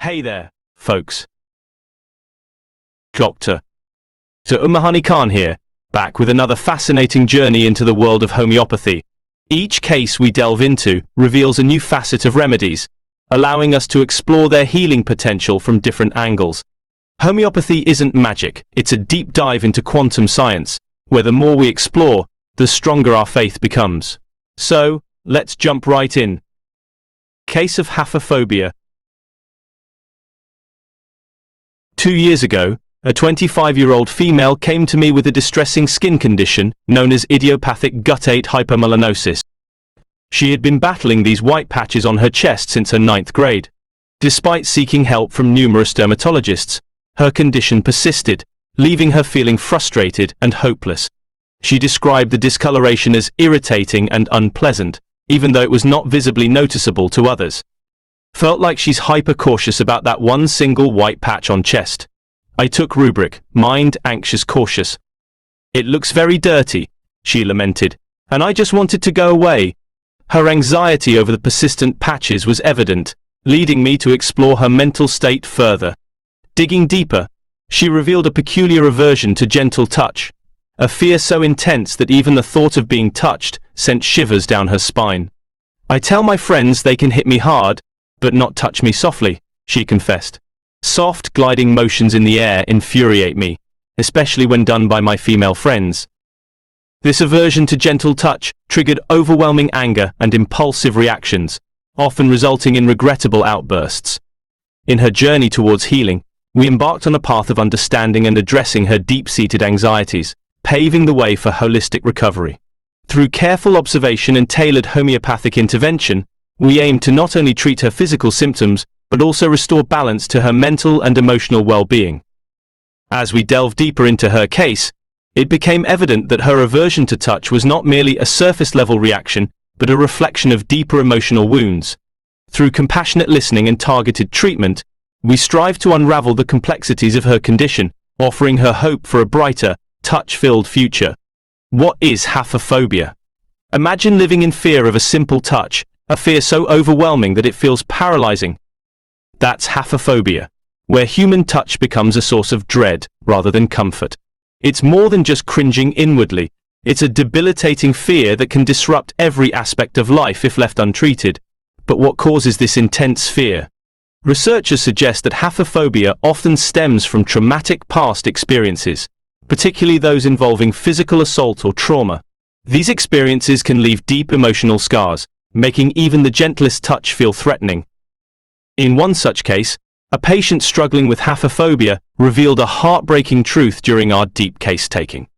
Hey there, folks. Dr. Umahani Khan here, back with another fascinating journey into the world of homeopathy. Each case we delve into reveals a new facet of remedies, allowing us to explore their healing potential from different angles. Homeopathy isn't magic, it's a deep dive into quantum science, where the more we explore, the stronger our faith becomes. So, let's jump right in. Case of Haphephobia. 2 years ago, a 25-year-old female came to me with a distressing skin condition known as idiopathic guttate hypomelanosis. She had been battling these white patches on her chest since her 9th grade. Despite seeking help from numerous dermatologists, her condition persisted, leaving her feeling frustrated and hopeless. She described the discoloration as irritating and unpleasant, even though it was not visibly noticeable to others. Felt like she's hyper-cautious about that one single white patch on chest. I took rubric, mind, anxious, cautious. It looks very dirty, she lamented, and I just wanted to go away. Her anxiety over the persistent patches was evident, leading me to explore her mental state further. Digging deeper, she revealed a peculiar aversion to gentle touch, a fear so intense that even the thought of being touched sent shivers down her spine. I tell my friends they can hit me hard, but not touch me softly, she confessed. Soft, gliding motions in the air infuriate me, especially when done by my female friends. This aversion to gentle touch triggered overwhelming anger and impulsive reactions, often resulting in regrettable outbursts. In her journey towards healing, we embarked on a path of understanding and addressing her deep-seated anxieties, paving the way for holistic recovery. Through careful observation and tailored homeopathic intervention, we aim to not only treat her physical symptoms, but also restore balance to her mental and emotional well-being. As we delve deeper into her case, it became evident that her aversion to touch was not merely a surface-level reaction, but a reflection of deeper emotional wounds. Through compassionate listening and targeted treatment, we strive to unravel the complexities of her condition, offering her hope for a brighter, touch-filled future. What is Haphephobia? Imagine living in fear of a simple touch, a fear so overwhelming that it feels paralyzing. That's Haphephobia, where human touch becomes a source of dread rather than comfort. It's more than just cringing inwardly. It's a debilitating fear that can disrupt every aspect of life if left untreated. But what causes this intense fear? Researchers suggest that Haphephobia often stems from traumatic past experiences, particularly those involving physical assault or trauma. These experiences can leave deep emotional scars, making even the gentlest touch feel threatening. In one such case, a patient struggling with Haphephobia revealed a heartbreaking truth during our deep case-taking.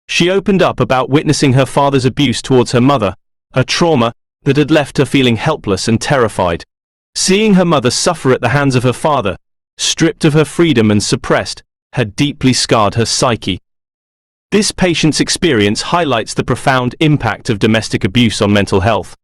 She opened up about witnessing her father's abuse towards her mother, a trauma that had left her feeling helpless and terrified. Seeing her mother suffer at the hands of her father, stripped of her freedom and suppressed, had deeply scarred her psyche. This patient's experience highlights the profound impact of domestic abuse on mental health.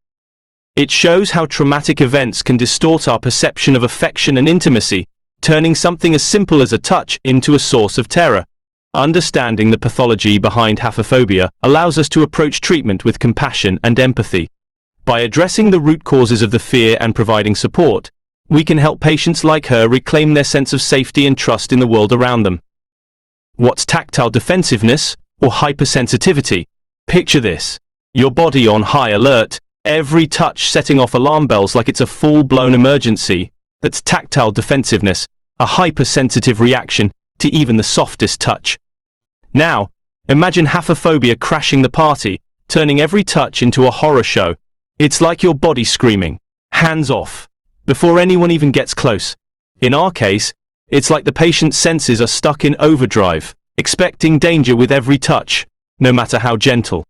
It shows how traumatic events can distort our perception of affection and intimacy, turning something as simple as a touch into a source of terror. Understanding the pathology behind Haphephobia allows us to approach treatment with compassion and empathy. By addressing the root causes of the fear and providing support, we can help patients like her reclaim their sense of safety and trust in the world around them. What's tactile defensiveness or hypersensitivity? Picture this: your body on high alert, every touch setting off alarm bells like it's a full-blown emergency. That's tactile defensiveness, a hypersensitive reaction to even the softest touch. Now, imagine Haphephobia crashing the party, turning every touch into a horror show. It's like your body screaming, "Hands off," before anyone even gets close. In our case, it's like the patient's senses are stuck in overdrive, expecting danger with every touch, no matter how gentle.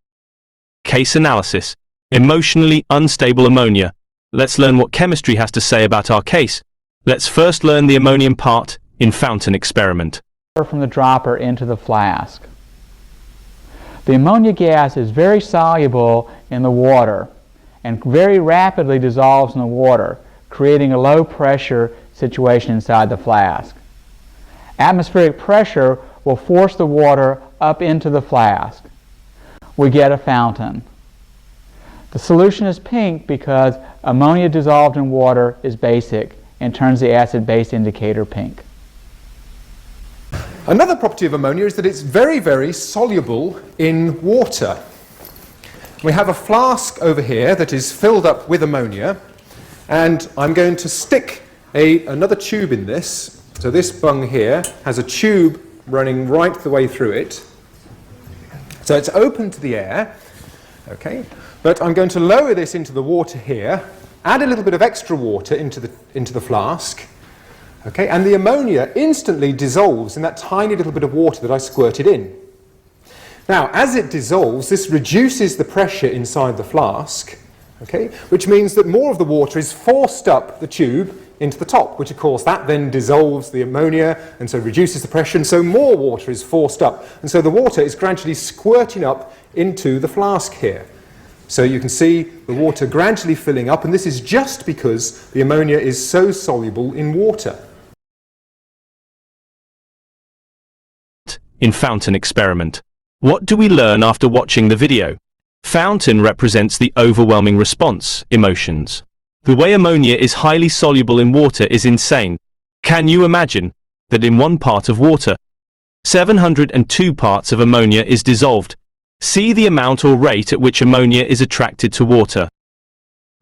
Case analysis. Emotionally unstable ammonia. Let's learn what chemistry has to say about our case. Let's first learn the ammonium part in fountain experiment. From the dropper into the flask. The ammonia gas is very soluble in the water and very rapidly dissolves in the water, creating a low pressure situation inside the flask. Atmospheric pressure will force the water up into the flask. We get a fountain. The solution is pink because ammonia dissolved in water is basic and turns the acid-base indicator pink. Another property of ammonia is that it's very, very soluble in water. We have a flask over here that is filled up with ammonia, and I'm going to stick another tube in this. So this bung here has a tube running right the way through it. So it's open to the air, okay? But I'm going to lower this into the water here, add a little bit of extra water into the flask, okay? And the ammonia instantly dissolves in that tiny little bit of water that I squirted in. Now, as it dissolves, this reduces the pressure inside the flask, okay? Which means that more of the water is forced up the tube into the top, which of course that then dissolves the ammonia and so reduces the pressure, and so more water is forced up. And so the water is gradually squirting up into the flask here. So you can see the water gradually filling up, and this is just because the ammonia is so soluble in water. In fountain experiment. What do we learn after watching the video? Fountain represents the overwhelming response, emotions. The way ammonia is highly soluble in water is insane. Can you imagine that in 1 part of water, 702 parts of ammonia is dissolved? See the amount or rate at which ammonia is attracted to water.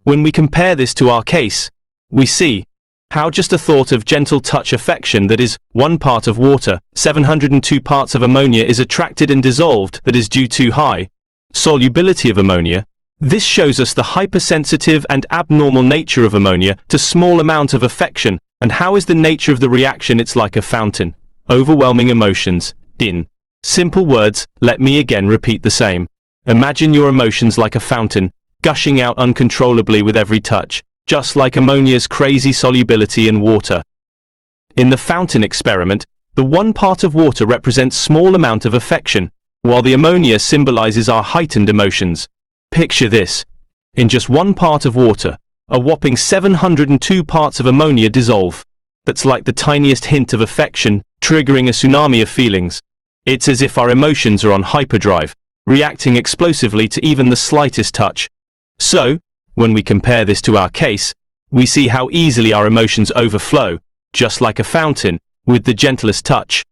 When we compare this to our case, we see how just a thought of gentle touch affection that is 1 part of water, 702 parts of ammonia is attracted and dissolved that is due to high solubility of ammonia. This shows us the hypersensitive and abnormal nature of ammonia to small amount of affection, and how is the nature of the reaction. It's like a fountain. Overwhelming emotions. In simple words, let me again repeat the same. Imagine your emotions like a fountain, gushing out uncontrollably with every touch, just like ammonia's crazy solubility in water. In the fountain experiment, the 1 part of water represents small amount of affection, while the ammonia symbolizes our heightened emotions. Picture this. In just 1 part of water, a whopping 702 parts of ammonia dissolve. That's like the tiniest hint of affection, triggering a tsunami of feelings. It's as if our emotions are on hyperdrive, reacting explosively to even the slightest touch. So, when we compare this to our case, we see how easily our emotions overflow, just like a fountain, with the gentlest touch.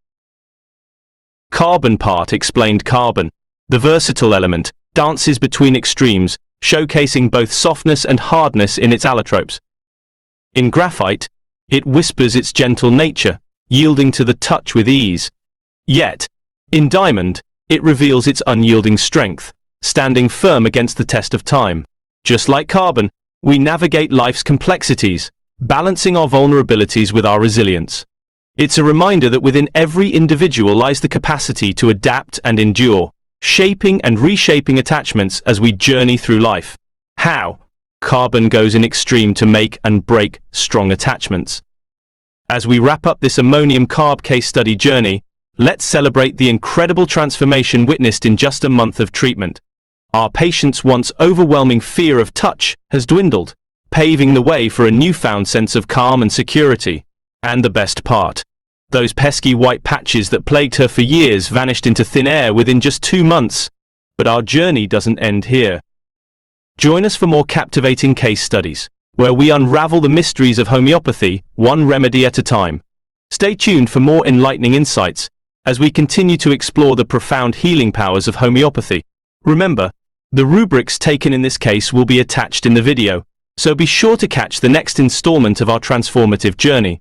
Carbon part explained. Carbon, the versatile element, dances between extremes, showcasing both softness and hardness in its allotropes. In graphite, it whispers its gentle nature, yielding to the touch with ease. Yet, in diamond, it reveals its unyielding strength, standing firm against the test of time. Just like carbon, we navigate life's complexities, balancing our vulnerabilities with our resilience. It's a reminder that within every individual lies the capacity to adapt and endure, shaping and reshaping attachments as we journey through life. How? Carbon goes in extreme to make and break strong attachments. As we wrap up this ammonium CARB case study journey, let's celebrate the incredible transformation witnessed in just a month of treatment. Our patient's once overwhelming fear of touch has dwindled, paving the way for a newfound sense of calm and security. And the best part, those pesky white patches that plagued her for years vanished into thin air within just 2 months. But our journey doesn't end here. Join us for more captivating case studies, where we unravel the mysteries of homeopathy, 1 remedy at a time. Stay tuned for more enlightening insights, as we continue to explore the profound healing powers of homeopathy. Remember, the rubrics taken in this case will be attached in the video, so be sure to catch the next installment of our transformative journey.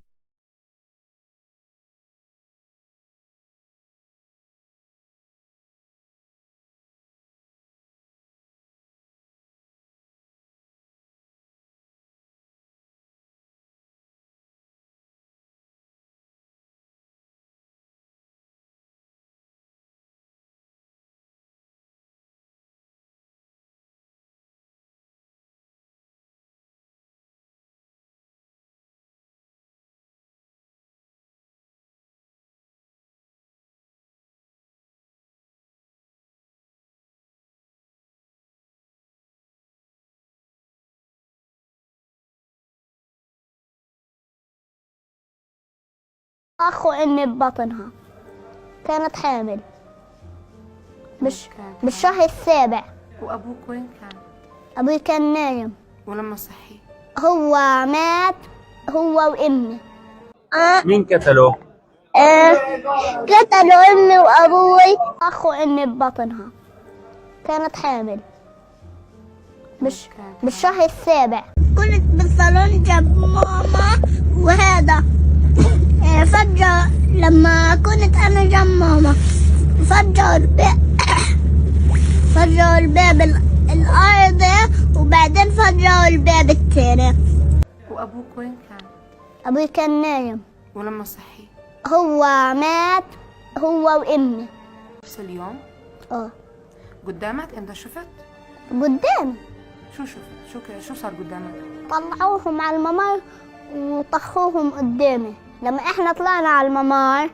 أخو أمي ببطنها كانت حامل بالشهر السابع. وأبوك وين كان؟ أبوي كان نايم. ولما صحي؟ هو مات هو وأمي. مين قتله؟ قتلوا أمي وأبوي. أخو أمي ببطنها كانت حامل بالشهر السابع. كنت بالصالون جنب ماما وهذا فجأة لما كنت أنا جنب ماما فجأوا الباب الأرضي وبعدين فجأوا الباب التاني. وأبوك وين كان؟ أبوي كان نايم. ولما صحي؟ هو مات هو وأمي. نفس اليوم؟ قدامك أنت شفت؟ قدامي. شو شفت؟ شو صار قدامك؟ طلعوهم على الممر وطخوهم قدامي. لما احنا طلعنا على الممر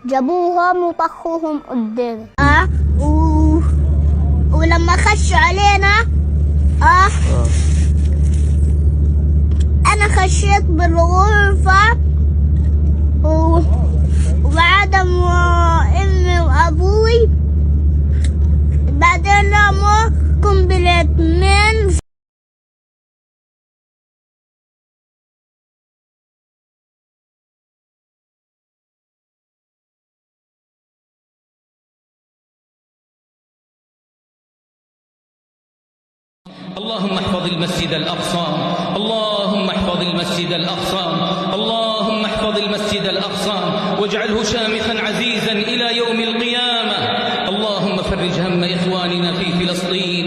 جابوهم وطخوهم قدامي. ولما خشوا علينا انا خشيت بالغرفة وبعدم امي وابوي بعدين رموا قنبلة من اللهم احفظ المسجد الأقصى، اللهم احفظ المسجد الأقصى، اللهم احفظ المسجد الأقصى واجعله شامخا عزيزا إلى يوم القيامة. اللهم فرج هم إخواننا في فلسطين،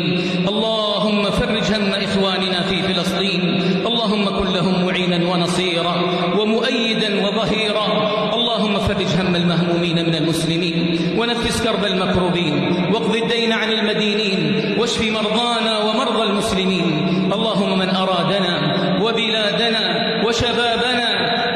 اللهم فرج هم إخواننا في فلسطين، اللهم كن لهم معينا ونصيرا ومؤيدا وظهيرا. اللهم فرج هم المهمومين من المسلمين ونفس كرب المكروبين واقض الدين عن المدينين واشف مرضانا ومرضى المسلمين. اللهم من أرادنا وبلادنا وشبابنا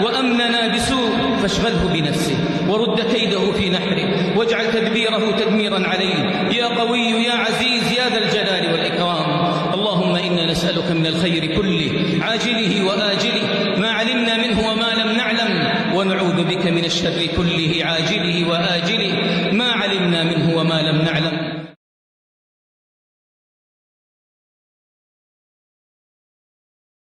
وأمننا بسوء فاشغله بنفسه ورد كيده في نحره واجعل تدبيره تدميرا عليه يا قوي يا عزيز يا ذا الجلال والإكرام. اللهم إنا نسألك من الخير كله عاجله وآجله ما علمنا منه وما لم نعلم، ونعوذ بك من الشر كله عاجله وآجله ما علمنا منه وما لم نعلم.